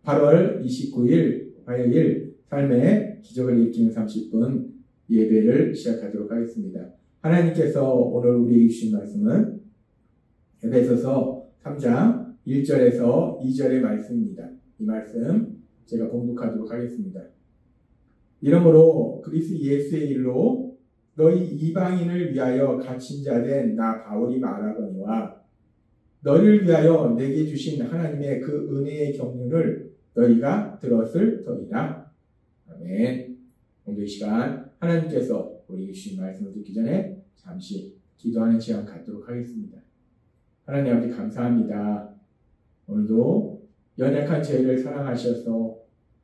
8월 29일 화요일 삶의 기적을 일으키는 30분 예배를 시작하도록 하겠습니다. 하나님께서 오늘 우리에게 주신 말씀은 에베소서 3장 1절에서 2절의 말씀입니다. 이 말씀 제가 봉독하도록 하겠습니다. 이러므로 그리스도 예수의 일로 너희 이방인을 위하여 갇힌 자 된 나 바울이 말하거니와 너희를 위하여 내게 주신 하나님의 그 은혜의 경륜을 너희가 들었을 터이라. 아멘. 오늘 이 시간 하나님께서 우리에게 주신 말씀을 듣기 전에 잠시 기도하는 시간 갖도록 하겠습니다. 하나님 아버지 감사합니다. 오늘도 연약한 저희를 사랑하셔서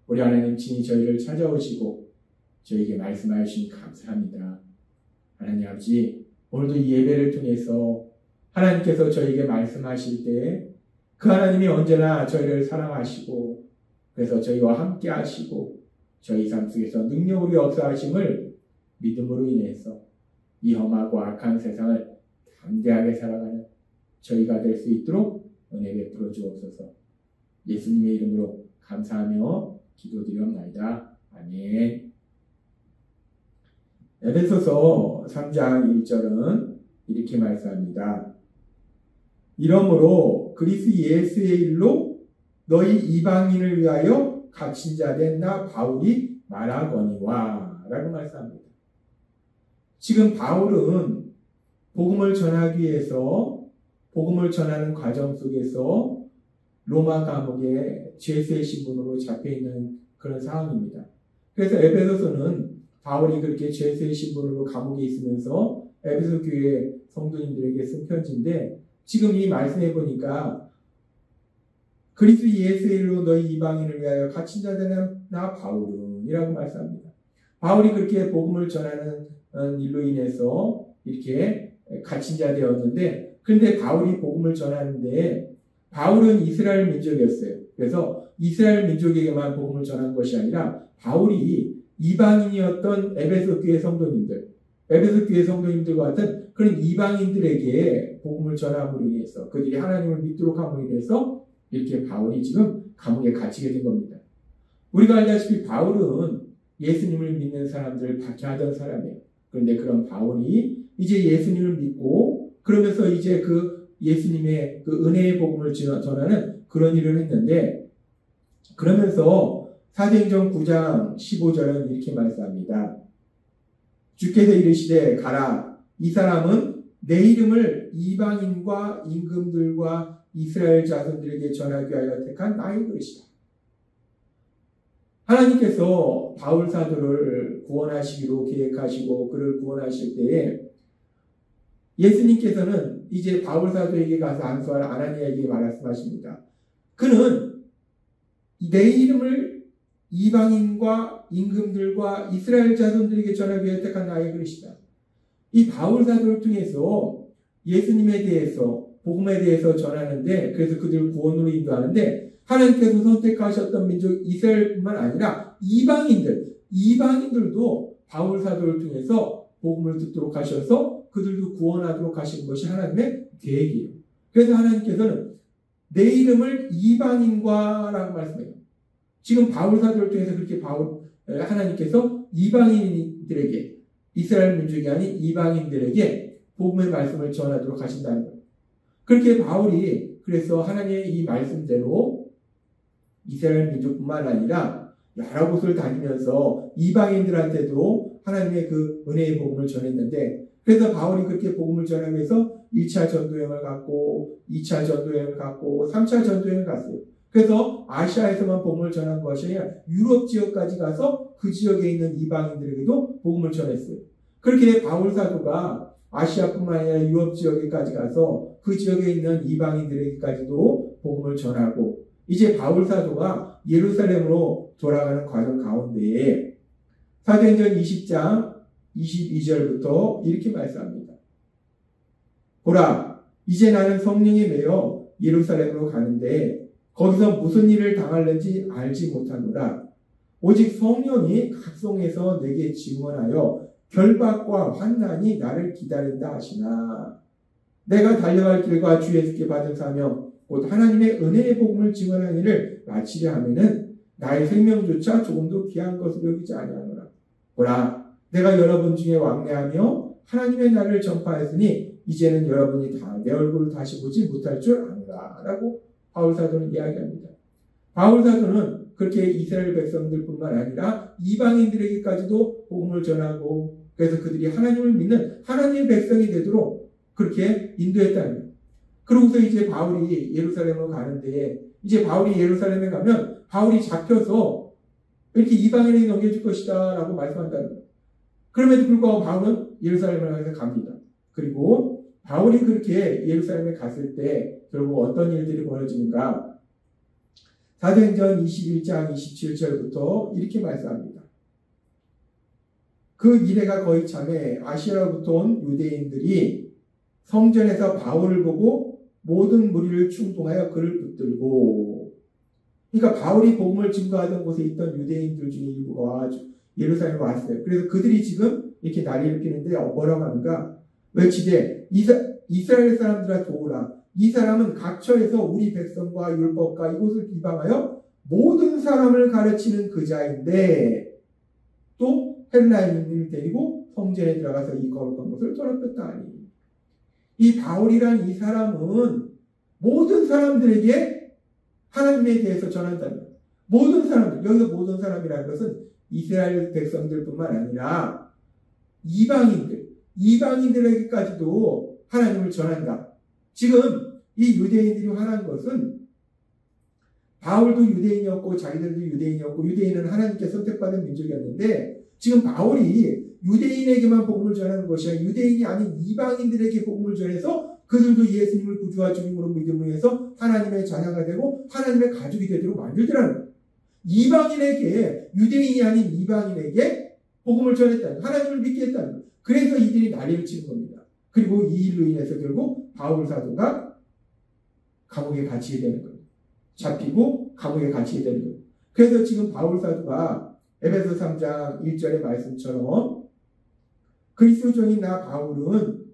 우리 하나님 친히 저희를 찾아오시고 저희에게 말씀하여 주시니 감사합니다. 하나님 아버지 오늘도 이 예배를 통해서 하나님께서 저희에게 말씀하실 때 그 하나님이 언제나 저희를 사랑하시고 그래서 저희와 함께 하시고 저희 삶 속에서 능력으로 역사하심을 믿음으로 인해서 이 험하고 악한 세상을 담대하게 살아가는 저희가 될 수 있도록 은혜 베풀어 주옵소서. 예수님의 이름으로 감사하며 기도드리옵나이다. 아멘. 에베소서 3장 1절은 이렇게 말씀합니다. 이러므로 그리스도 예수의 일로 너희 이방인을 위하여 갇힌 자 된 나 바울이 말하거니와 라고 말씀합니다. 지금 바울은 복음을 전하기 위해서 복음을 전하는 과정 속에서 로마 감옥에 죄수의 신분으로 잡혀있는 그런 상황입니다. 그래서 에베소서는 바울이 그렇게 죄수의 신분으로 감옥에 있으면서 에베소 교회 성도님들에게 쓴 편지인데 지금 이 말씀해 보니까 그리스도 예수의 일로 너희 이방인을 위하여 갇힌 자 되는 나 바울은 이라고 말씀합니다. 바울이 그렇게 복음을 전하는 일로 인해서 이렇게 갇힌 자 되었는데 그런데 바울이 복음을 전하는데 바울은 이스라엘 민족이었어요. 그래서 이스라엘 민족에게만 복음을 전한 것이 아니라 바울이 이방인이었던 에베소 교회 성도님들, 에베소 교회 성도님들과 같은 그런 이방인들에게 복음을 전함으로 인해서 그들이 하나님을 믿도록 함으로 인해서 이렇게 바울이 지금 감옥에 갇히게 된 겁니다. 우리가 알다시피 바울은 예수님을 믿는 사람들을 박해하던 사람이에요. 그런데 그런 바울이 이제 예수님을 믿고 그러면서 이제 그 예수님의 그 은혜의 복음을 전하는 그런 일을 했는데 그러면서 사도행전 9장 15절은 이렇게 말씀합니다. 주께서 이르시되 가라. 이 사람은 내 이름을 이방인과 임금들과 이스라엘 자손들에게 전하기 위하여 택한 나의 그릇이다. 하나님께서 바울 사도를 구원하시기로 계획하시고 그를 구원하실 때에 예수님께서는 이제 바울 사도에게 가서 안수할 아나니아에게 말씀하십니다. 그는 내 이름을 이방인과 임금들과 이스라엘 자손들에게 전하기 위해 택한 나의 그릇이다. 이 바울 사도를 통해서 예수님에 대해서 복음에 대해서 전하는데 그래서 그들을 구원으로 인도하는데 하나님께서 선택하셨던 민족 이스라엘뿐만 아니라 이방인들도 바울 사도를 통해서 복음을 듣도록 하셔서 그들도 구원하도록 하신 것이 하나님의 계획이에요. 그래서 하나님께서는 내 이름을 이방인과라고 말씀해요. 지금 바울 사도를 통해서 그렇게 하나님께서 이방인들에게 이스라엘 민족이 아닌 이방인들에게 복음의 말씀을 전하도록 하신다는 거예요. 그렇게 바울이 그래서 하나님의 이 말씀대로 이스라엘 민족뿐만 아니라 여러 곳을 다니면서 이방인들한테도 하나님의 그 은혜의 복음을 전했는데 그래서 바울이 그렇게 복음을 전하기 위해서 1차 전도여행을 갔고 2차 전도여행을 갔고 3차 전도여행을 갔어요. 그래서 아시아에서만 복음을 전한 것이 아니라 유럽 지역까지 가서 그 지역에 있는 이방인들에게도 복음을 전했어요. 그렇게 바울 사도가 아시아뿐만 아니라 유럽 지역에까지 가서 그 지역에 있는 이방인들에게까지도 복음을 전하고 이제 바울 사도가 예루살렘으로 돌아가는 과정 가운데에 사도행전 20장 22절부터 이렇게 말씀합니다. 보라, 이제 나는 성령에 매여 예루살렘으로 가는데 거기서 무슨 일을 당할는지 알지 못하노라. 오직 성령이 각성해서 내게 증언하여 결박과 환난이 나를 기다린다 하시나. 내가 달려갈 길과 주 예수께 받은 사명 곧 하나님의 은혜의 복음을 증언하는 일을 마치려 하면은 나의 생명조차 조금도 귀한 것으로 여기지 아니하노라. 보라, 내가 여러분 중에 왕래하며 하나님의 날을 전파했으니 이제는 여러분이 다 내 얼굴을 다시 보지 못할 줄 아노라. 라고 바울 사도는 이야기합니다. 바울 사도는 그렇게 이스라엘 백성들뿐만 아니라 이방인들에게까지도 복음을 전하고 그래서 그들이 하나님을 믿는 하나님의 백성이 되도록 그렇게 인도했다는 거예요. 그러고서 이제 바울이 예루살렘으로 가는데 이제 바울이 예루살렘에 가면 바울이 잡혀서 이렇게 이방인에게 넘겨줄 것이다 라고 말씀한다는 거예요. 그럼에도 불구하고 바울은 예루살렘을 향해서 갑니다. 그리고 바울이 그렇게 예루살렘에 갔을 때 결국 어떤 일들이 벌어지는가? 사도행전 21장 27절부터 이렇게 말씀합니다. 그 이래가 거의 참에 아시아로부터 온 유대인들이 성전에서 바울을 보고 모든 무리를 충동하여 그를 붙들고, 그러니까 바울이 복음을 증거하던 곳에 있던 유대인들 중에 일부가 와가지고 예루살렘에 왔어요. 그래서 그들이 지금 이렇게 난리를 피는데 뭐라고 하는가? 외치되 이스라엘 사람들아 도우라. 이 사람은 각처에서 우리 백성과 율법과 이곳을 비방하여 모든 사람을 가르치는 그자인데 또 헬라인을 데리고 성전에 들어가서 이 거룩한 것을 더럽혔다 하니. 이 바울이란 이 사람은 모든 사람들에게 하나님에 대해서 전한다는 거예요. 모든 사람들, 여기서 모든 사람이라는 것은 이스라엘 백성들뿐만 아니라 이방인들에게까지도 하나님을 전한다. 지금 이 유대인들이 화난 것은 바울도 유대인이었고 자기들도 유대인이었고 유대인은 하나님께 선택받은 민족이었는데 지금 바울이 유대인에게만 복음을 전하는 것이 아니라 유대인이 아닌 이방인들에게 복음을 전해서 그들도 예수님을 구주와 주님으로 믿음으로 해서 하나님의 자녀가 되고 하나님의 가족이 되도록 만들더라는 거예요. 이방인에게, 유대인이 아닌 이방인에게 복음을 전했다는, 하나님을 믿게 했다는 거예요. 그래서 이들이 난리를 치는 겁니다. 그리고 이 일로 인해서 결국 바울 사도가 감옥에 갇히게 되는 거예요. 잡히고 감옥에 갇히게 되는 거예요. 그래서 지금 바울 사도가 에베소 3장 1절의 말씀처럼 그리스도인인 나 바울은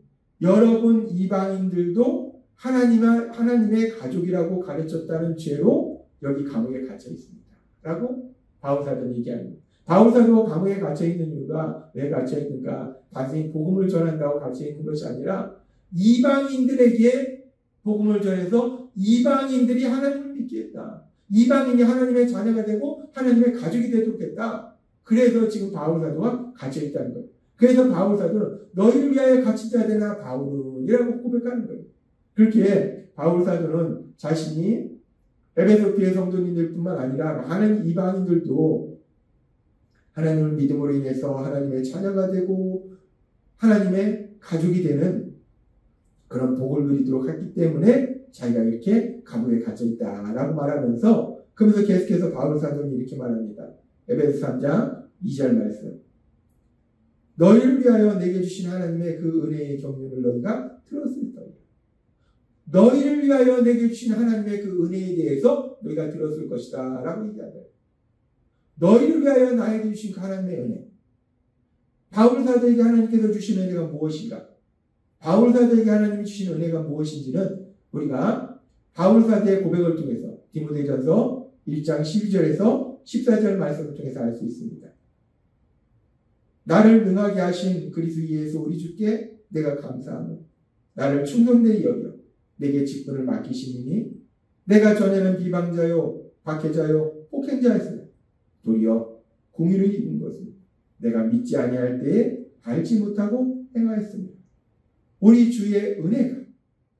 여러분 이방인들도 하나님의 가족이라고 가르쳤다는 죄로 여기 감옥에 갇혀 있습니다. 라고 바울 사도는 얘기합니다. 바울 사도가 감옥에 갇혀 있는 이유가 왜 갇혀 있는가? 단순히 복음을 전한다고 갇혀 있는 것이 아니라 이방인들에게 복음을 전해서 이방인들이 하나님을 믿게 했다. 이방인이 하나님의 자녀가 되고 하나님의 가족이 되도록 했다. 그래서 지금 바울 사도가 갇혀 있다는 거예요. 그래서 바울 사도는 너희를 위하여 갇힌 자 되나 바울은 이라고 고백하는 거예요. 그렇게 바울 사도는 자신이 에베소 교회 성도님들뿐만 아니라 많은 이방인들도 하나님을 믿음으로 인해서 하나님의 자녀가 되고 하나님의 가족이 되는 그런 복을 누리도록 했기 때문에 자기가 이렇게 감옥에 갇혀 있다라고 말하면서 그러면서 계속해서 바울 사도는 이렇게 말합니다. 에베소 3장 2절 말씀. 너희를 위하여 내게 주신 하나님의 그 은혜의 경륜을 너희가 들었을 터이다. 너희를 위하여 내게 주신 하나님의 그 은혜에 대해서 너희가 들었을 것이다 라고 얘기하다. 너희를 위하여 나에게 주신 그 하나님의 은혜. 바울 사도에게 하나님께서 주신 은혜가 무엇인가? 바울 사도에게 하나님이 주신 은혜가 무엇인지는 우리가 바울 사도의 고백을 통해서 디모데전서 1장 12절에서 14절 말씀을 통해서 알 수 있습니다. 나를 능하게 하신 그리스도 예수 우리 주께 내가 감사하며 나를 충성되이 여겨 내게 직분을 맡기시니 내가 전에는 비방자요 박해자요 폭행자였으나 도리어 공의를 입은 것은 내가 믿지 아니할 때에 알지 못하고 행하였습니다. 우리 주의 은혜가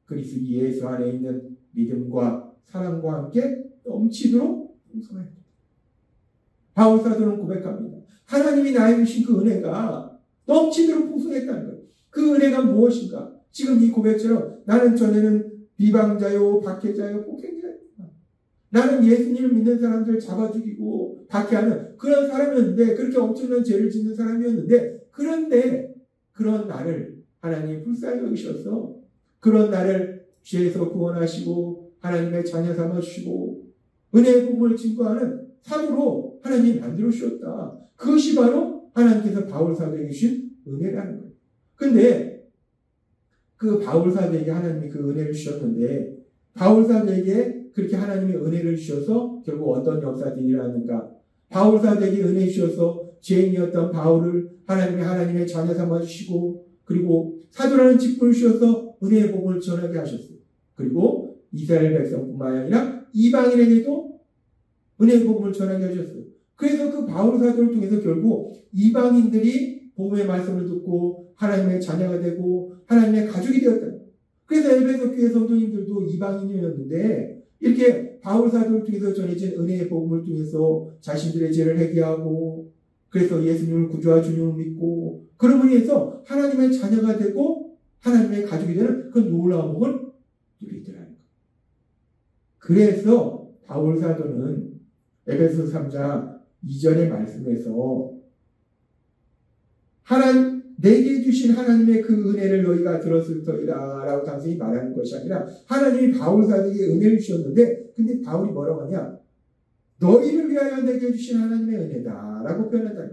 그리스도 예수 안에 있는 믿음과 사랑과 함께 넘치도록 풍성합니다. 바울 사도는 고백합니다. 하나님이 나에게 주신 그 은혜가 넘치도록 풍성했다는 거예요. 그 은혜가 무엇인가? 지금 이 고백처럼 나는 전에는 비방자요 박해자요 폭행자였다. 나는 예수님을 믿는 사람들 잡아 죽이고 박해하는 그런 사람이었는데 그렇게 엄청난 죄를 짓는 사람이었는데 그런데 그런 나를 하나님이 불쌍히 여기셔서 그런 나를 죄에서 구원하시고 하나님의 자녀 삼아주시고 은혜의 복음을 증거하는 사도로 하나님이 만들어 주셨다. 그것이 바로 하나님께서 바울 사도에게 주신 은혜라는 거예요. 근데 그 바울 사도에게 하나님이 그 은혜를 주셨는데 바울 사도에게 그렇게 하나님의 은혜를 주셔서 결국 어떤 역사들이 일어났는가? 바울 사도에게 은혜 주셔서 죄인이었던 바울을 하나님의 자녀 삼아주시고, 그리고 사도라는 직분을 주셔서 은혜의 복음을 전하게 하셨어요. 그리고 이스라엘 백성뿐만 아니라 이방인에게도 은혜의 복음을 전하게 하셨어요. 그래서 그 바울 사도를 통해서 결국 이방인들이 복음의 말씀을 듣고 하나님의 자녀가 되고 하나님의 가족이 되었다. 그래서 에베소 교회 성도님들도 이방인이었는데 이렇게 바울 사도를 통해서 전해진 은혜의 복음을 통해서 자신들의 죄를 회개하고, 그래서 예수님을 구주와 주님을 믿고, 그러므로 인해서 하나님의 자녀가 되고 하나님의 가족이 되는 그 놀라운 복을 누리더라는 거예요. 그래서 바울 사도는 에베소 3장 2절의 말씀에서 내게 주신 하나님의 그 은혜를 너희가 들었을 터이다 라고 단순히 말하는 것이 아니라, 하나님이 바울 사도에게 은혜를 주셨는데, 근데 바울이 뭐라고 하냐? 너희를 위하여 내게 주신 하나님의 은혜다 라고 표현한다.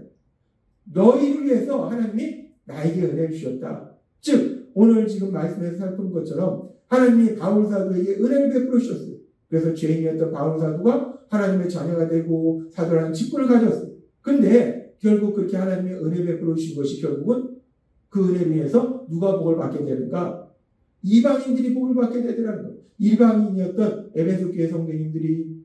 너희를 위해서 하나님이 나에게 은혜를 주셨다. 즉 오늘 지금 말씀에서 살핀 것처럼 하나님이 바울 사도에게 은혜를 베풀어 주셨어요. 그래서 죄인이었던 바울 사도가 하나님의 자녀가 되고 사도라는 직분을 가졌어요. 근데 결국 그렇게 하나님의 은혜 베풀어 주신 것이 결국은 그 은혜를 위해서 누가 복을 받게 되는가? 이방인들이 복을 받게 되더라는 거예요. 이방인이었던 에베소 교회 성도님들이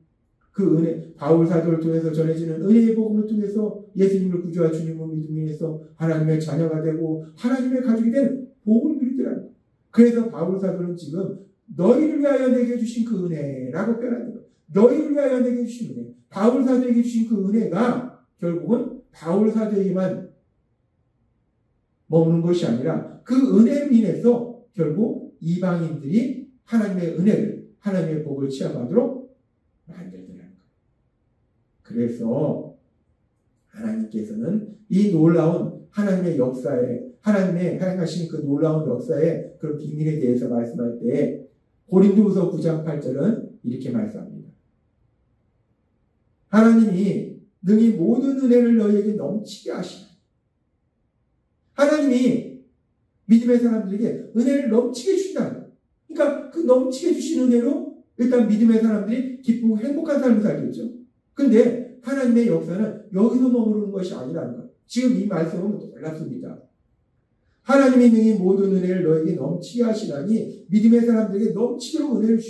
그 은혜, 바울 사도를 통해서 전해지는 은혜의 복음을 통해서 예수님을 구주와 주님을 믿음으로 하나님의 자녀가 되고 하나님의 가족이 된 복을 누리더라는 거예요. 그래서 바울 사도는 지금 너희를 위하여 내게 주신 그 은혜라고 표현하는 거예요. 너희를 위하여 내게 주신 은혜, 바울 사도에게 주신 그 은혜가 결국은 바울 사도에게만 머무는 것이 아니라 그 은혜를 인해서 결국 이방인들이 하나님의 은혜를, 하나님의 복을 체험하도록 만들더라는 거예요. 그래서 하나님께서는 이 놀라운 하나님의 역사에, 하나님의 행하신 그 놀라운 역사의 그런 비밀에 대해서 말씀할 때 고린도후서 9장 8절은 이렇게 말씀합니다. 하나님이 능히 모든 은혜를 너희에게 넘치게 하시나. 하나님이 믿음의 사람들에게 은혜를 넘치게 주신다. 그러니까 그 넘치게 주신 은혜로 일단 믿음의 사람들이 기쁘고 행복한 삶을 살겠죠. 근데 하나님의 역사는 여기서 머무르는 것이 아니라는 것. 지금 이 말씀은 놀랍습니다. 하나님이 능히 모든 은혜를 너에게 넘치게 하시나니, 믿음의 사람들에게 넘치도록 은혜를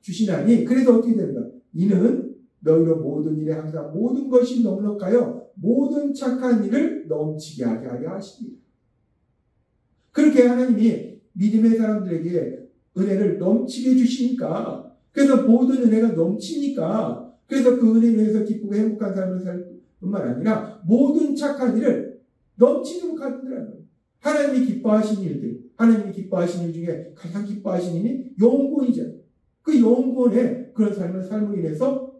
주시나니, 그래서 어떻게 됩니까? 이는 너희로 모든 일에 항상 모든 것이 넉넉하여 모든 착한 일을 넘치게 하게 하려 하십니다. 그렇게 하나님이 믿음의 사람들에게 은혜를 넘치게 주시니까, 그래서 모든 은혜가 넘치니까, 그래서 그 은혜에 의해서 기쁘고 행복한 삶을 살 뿐만 아니라 모든 착한 일을 넘치도록 하더라는 거예요. 하나님이 기뻐하신 일들, 하나님이 기뻐하신 일 중에 가장 기뻐하신 일이 영혼구원이잖아요. 그 영혼구원의 그런 삶을 인해서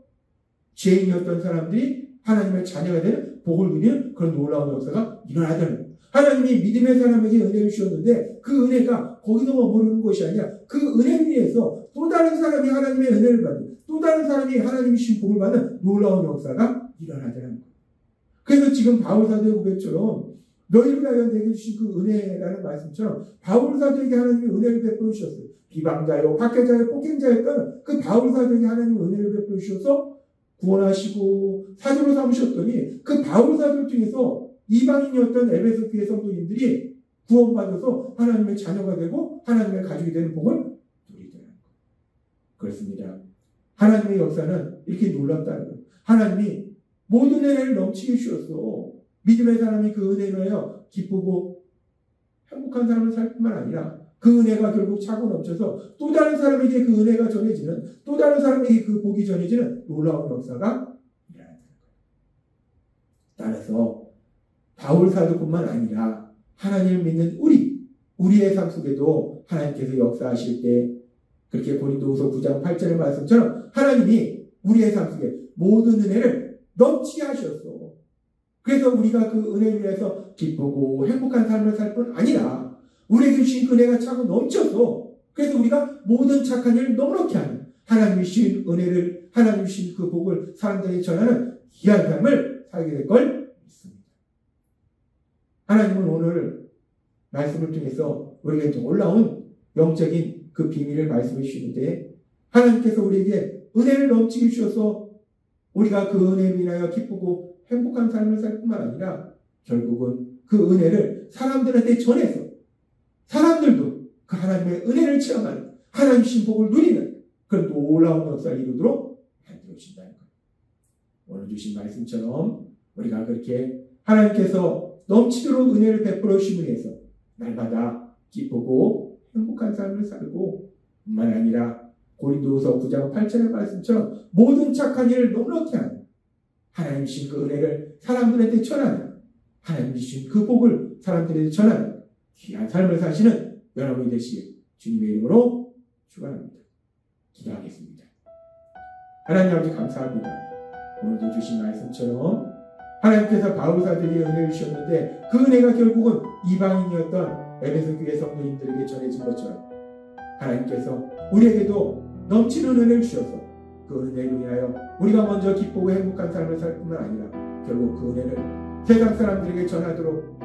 죄인이었던 사람들이 하나님의 자녀가 되는 복을 누리는 그런 놀라운 역사가 일어나더라는 거예요. 하나님이 믿음의 사람에게 은혜를 주셨는데 그 은혜가 거기서 머무르는 것이 아니라 그 은혜를 위해서 또 다른 사람이 하나님의 은혜를 받는, 또 다른 사람이 하나님이 주신 복을 받는 놀라운 역사가 일어나더라는 거예요. 그래서 지금 바울 사도의 고백처럼 너희를 위하여 내게 주신 그 은혜라는 말씀처럼 바울 사도에게 하나님이 은혜를 베풀어 주셨어요. 비방자요, 박해자요, 폭행자였던 그 바울 사도에게 하나님이 은혜를 베풀어 주셔서 구원하시고 사도로 삼으셨더니 그 바울 사도를 통해서 이방인이었던 에베소 교회 성도님들이 구원받아서 하나님의 자녀가 되고 하나님의 가족이 되는 복을 누리더라는 거예요. 그렇습니다. 하나님의 역사는 이렇게 놀랍다는 거예요. 하나님이 모든 은혜를 넘치게 주셨어. 믿음의 사람이 그 은혜로 하여 기쁘고 행복한 삶을 살 뿐만 아니라 그 은혜가 결국 차고 넘쳐서 또 다른 사람에게 그 은혜가 전해지는, 또 다른 사람에게 그 복이 전해지는 놀라운 역사가 일어나는 거예요. 따라서 바울 사도뿐만 아니라 하나님을 믿는 우리의 삶 속에도 하나님께서 역사하실 때 그렇게 고린도후서 9장 8절의 말씀처럼 하나님이 우리의 삶 속에 모든 은혜를 넘치게 하셨어. 그래서 우리가 그 은혜를 위해서 기쁘고 행복한 삶을 살 뿐 아니라 우리에게 주신 그 은혜가 차고 넘쳐서 그래서 우리가 모든 착한 일을 넉넉히 하는 하나님이 주신 은혜를, 하나님이 주신 그 복을 사람들에게 전하는 귀한 삶을 살게 될 걸 믿습니다. 하나님은 오늘 말씀을 통해서 우리에게 놀라운 영적인 그 비밀을 말씀해 주시는데 하나님께서 우리에게 은혜를 넘치게 주셔서 우리가 그 은혜를 인하여 기쁘고 행복한 삶을 살 뿐만 아니라 결국은 그 은혜를 사람들한테 전해서 사람들도 그 하나님의 은혜를 체험하는 하나님 신복을 누리는 그런 놀라운 역사를 이루도록 만들어 주신다는 거예요. 오늘 주신 말씀처럼 우리가 그렇게 하나님께서 넘치도록 은혜를 베풀어 주심을 위해서 날마다 기쁘고 행복한 삶을 살고 뿐만 아니라 고린도후서 9장 8절의 말씀처럼 모든 착한 일을 넉넉히 하는 하나님 주신 그 은혜를 사람들한테 전하는 하나님 주신 그 복을 사람들에게 전하는 귀한 삶을 사시는 여러분이 되시길 주님의 이름으로 축원합니다. 기도하겠습니다. 하나님 아버지 감사합니다. 오늘도 주신 말씀처럼 하나님께서 바울사들이 은혜를 주셨는데 그 은혜가 결국은 이방인이었던 에베소 교회 성도님들에게 전해진 것처럼 하나님께서 우리에게도 넘치는 은혜를 주셔서 그 은혜로 인하여 우리가 먼저 기쁘고 행복한 삶을 살 뿐만 아니라 결국 그 은혜를 세상 사람들에게 전하도록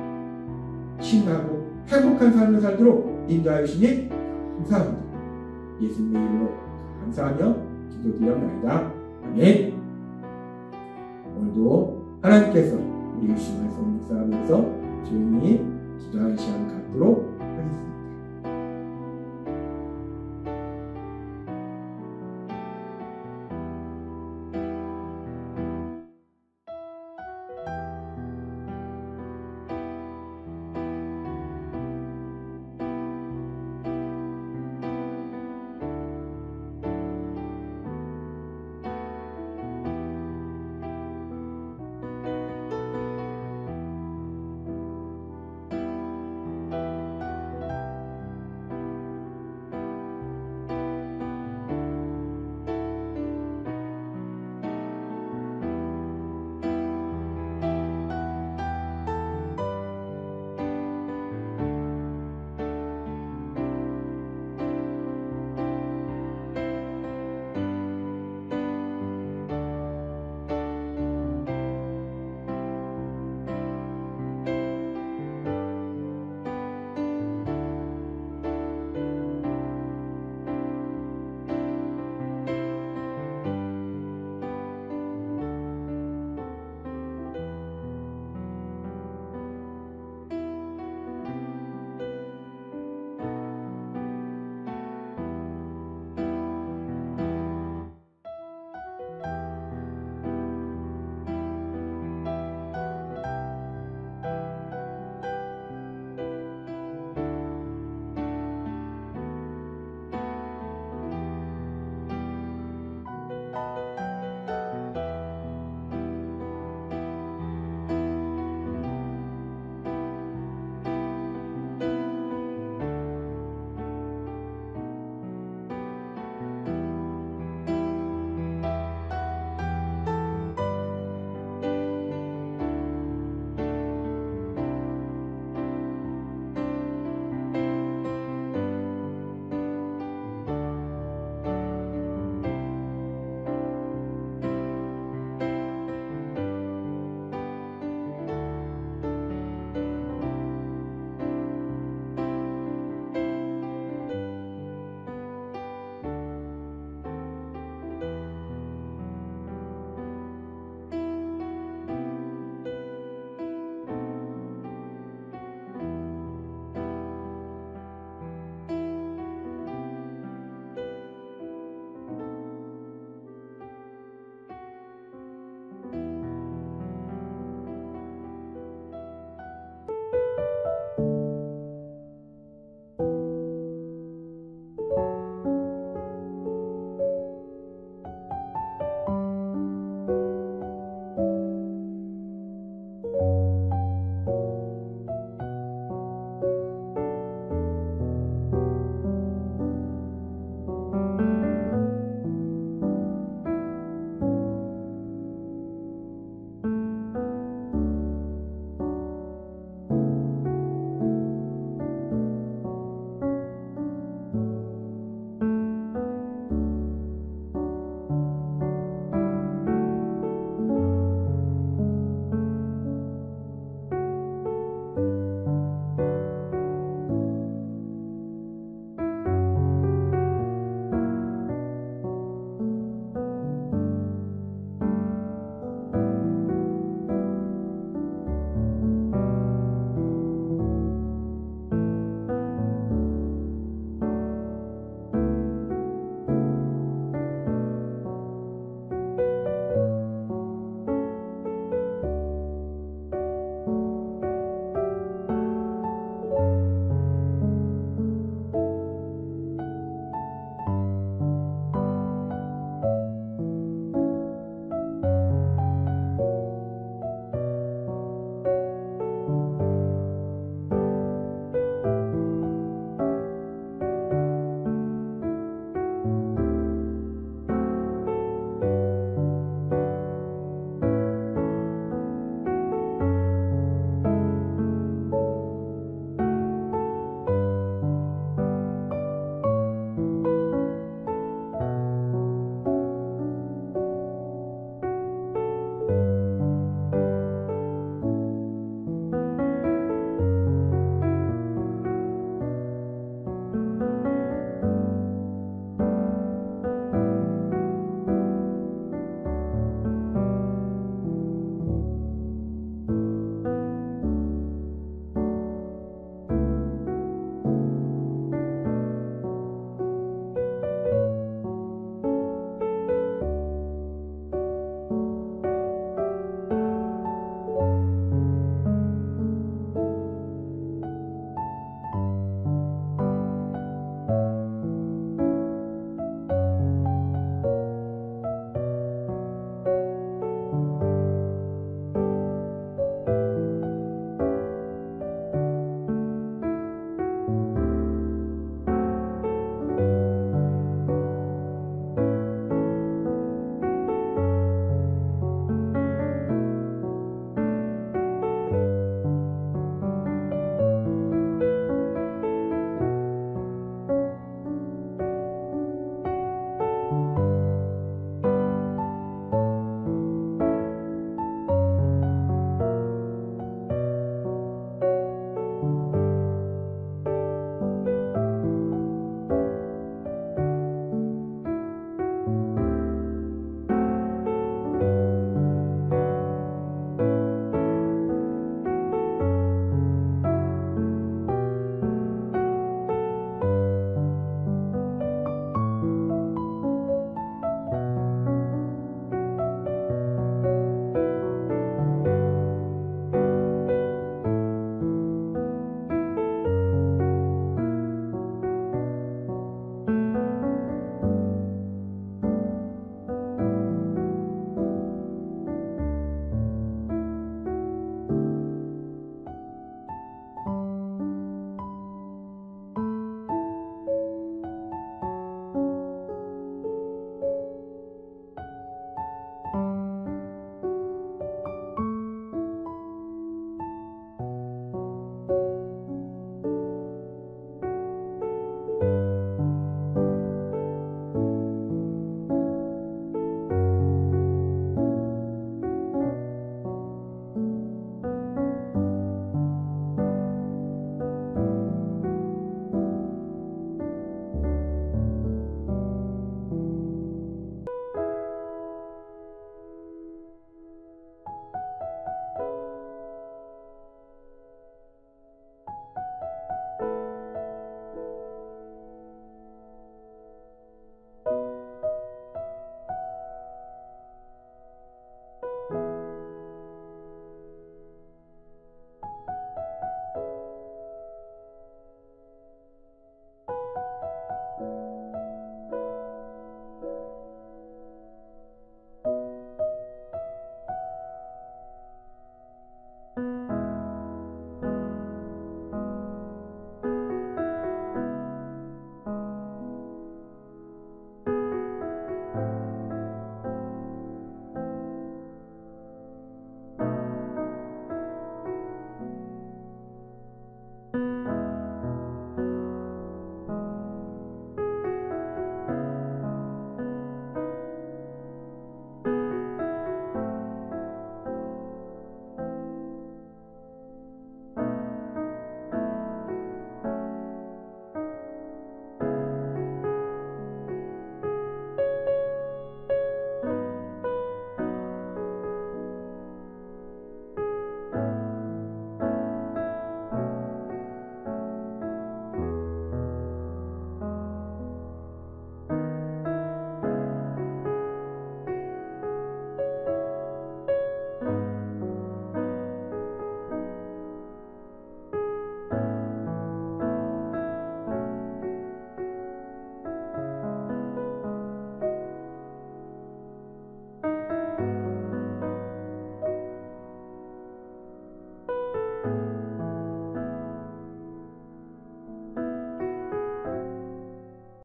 신나고 행복한 삶을 살도록 인도하여 주시니 감사합니다. 예수님의 이름으로 감사하며 기도드렸나이다. 아멘. 오늘도 하나님께서 우리 주신 말씀 묵상하면서 조용히 기도하는 시간 갖도록 하겠습니다.